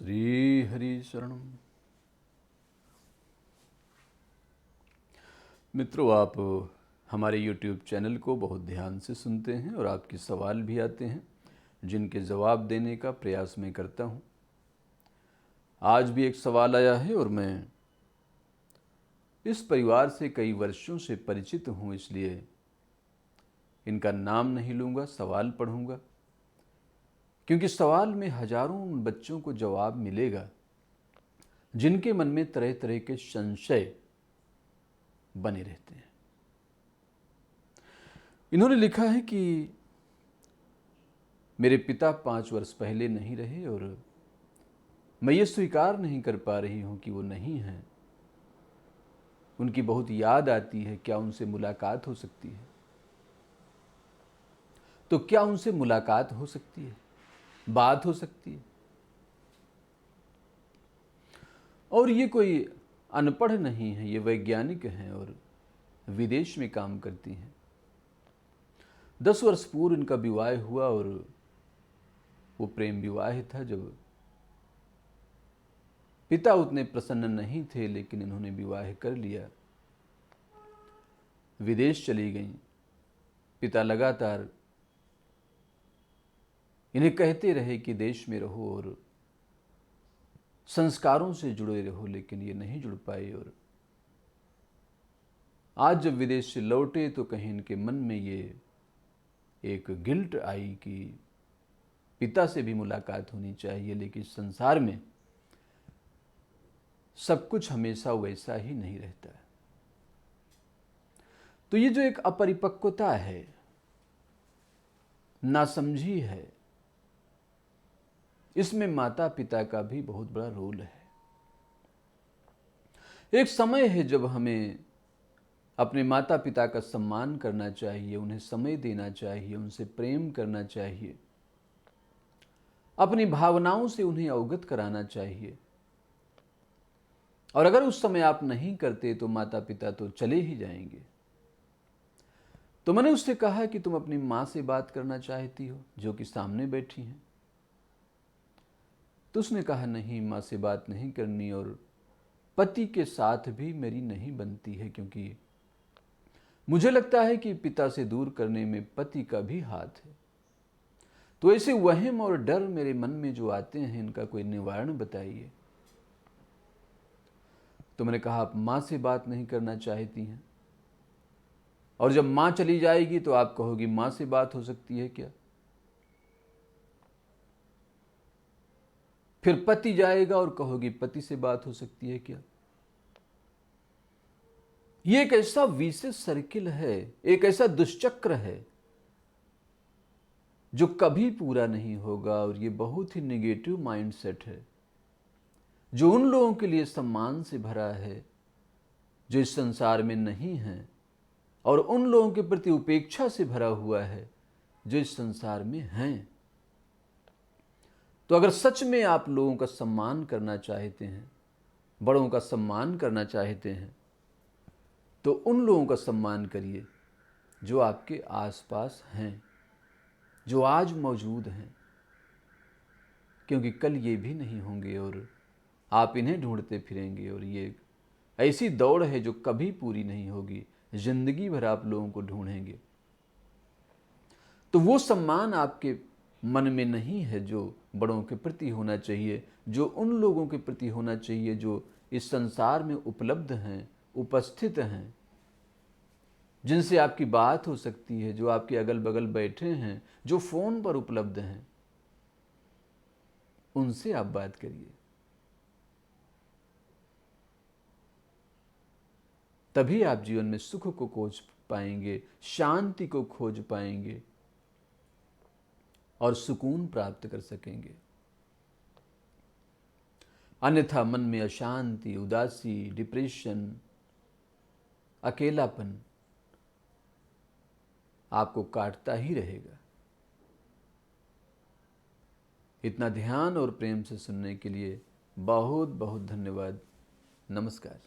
श्री हरि शरणम। मित्रों, आप हमारे YouTube चैनल को बहुत ध्यान से सुनते हैं और आपके सवाल भी आते हैं जिनके जवाब देने का प्रयास मैं करता हूं। आज भी एक सवाल आया है और मैं इस परिवार से कई वर्षों से परिचित हूं, इसलिए इनका नाम नहीं लूँगा, सवाल पढ़ूँगा, क्योंकि सवाल में हजारों उन बच्चों को जवाब मिलेगा जिनके मन में तरह तरह के संशय बने रहते हैं। इन्होंने लिखा है कि मेरे पिता 5 वर्ष पहले नहीं रहे और मैं ये स्वीकार नहीं कर पा रही हूं कि वो नहीं हैं। उनकी बहुत याद आती है। क्या उनसे मुलाकात हो सकती है? तो क्या उनसे मुलाकात हो सकती है, बात हो सकती है? और ये कोई अनपढ़ नहीं है, ये वैज्ञानिक हैं और विदेश में काम करती हैं। 10 वर्ष पूर्व इनका विवाह हुआ और वो प्रेम विवाह था। जब पिता उतने प्रसन्न नहीं थे, लेकिन इन्होंने विवाह कर लिया, विदेश चली गईं। पिता लगातार इन्हें कहते रहे कि देश में रहो और संस्कारों से जुड़े रहो, लेकिन ये नहीं जुड़ पाए। और आज जब विदेश से लौटे तो कहीं इनके मन में ये एक गिल्ट आई कि पिता से भी मुलाकात होनी चाहिए, लेकिन संसार में सब कुछ हमेशा वैसा ही नहीं रहता है। तो ये जो एक अपरिपक्वता है, नासमझी है, इसमें माता पिता का भी बहुत बड़ा रोल है। एक समय है जब हमें अपने माता पिता का सम्मान करना चाहिए, उन्हें समय देना चाहिए, उनसे प्रेम करना चाहिए, अपनी भावनाओं से उन्हें अवगत कराना चाहिए। और अगर उस समय आप नहीं करते तो माता पिता तो चले ही जाएंगे। तो मैंने उससे कहा कि तुम अपनी मां से बात करना चाहती हो, जो कि सामने बैठी हैं। तो उसने कहा नहीं, मां से बात नहीं करनी और पति के साथ भी मेरी नहीं बनती है, क्योंकि मुझे लगता है कि पिता से दूर करने में पति का भी हाथ है। तो ऐसे वहम और डर मेरे मन में जो आते हैं, इनका कोई निवारण बताइए। तो मैंने कहा, आप मां से बात नहीं करना चाहती हैं, और जब मां चली जाएगी तो आप कहोगी मां से बात हो सकती है क्या? फिर पति जाएगा और कहोगी पति से बात हो सकती है क्या? ये एक ऐसा विशेष सर्किल है, एक ऐसा दुष्चक्र है जो कभी पूरा नहीं होगा। और ये बहुत ही नेगेटिव माइंडसेट है जो उन लोगों के लिए सम्मान से भरा है जो इस संसार में नहीं हैं, और उन लोगों के प्रति उपेक्षा से भरा हुआ है जो इस संसार में हैं। तो अगर सच में आप लोगों का सम्मान करना चाहते हैं, बड़ों का सम्मान करना चाहते हैं, तो उन लोगों का सम्मान करिए जो आपके आसपास हैं, जो आज मौजूद हैं, क्योंकि कल ये भी नहीं होंगे और आप इन्हें ढूंढते फिरेंगे। और ये ऐसी दौड़ है जो कभी पूरी नहीं होगी, जिंदगी भर आप लोगों को ढूंढेंगे। तो वो सम्मान आपके मन में नहीं है जो बड़ों के प्रति होना चाहिए, जो उन लोगों के प्रति होना चाहिए जो इस संसार में उपलब्ध हैं, उपस्थित हैं, जिनसे आपकी बात हो सकती है, जो आपके अगल बगल बैठे हैं, जो फोन पर उपलब्ध हैं। उनसे आप बात करिए, तभी आप जीवन में सुख को खोज पाएंगे, शांति को खोज पाएंगे और सुकून प्राप्त कर सकेंगे। अन्यथा मन में अशांति, उदासी, डिप्रेशन, अकेलापन आपको काटता ही रहेगा। इतना ध्यान और प्रेम से सुनने के लिए बहुत बहुत धन्यवाद। नमस्कार।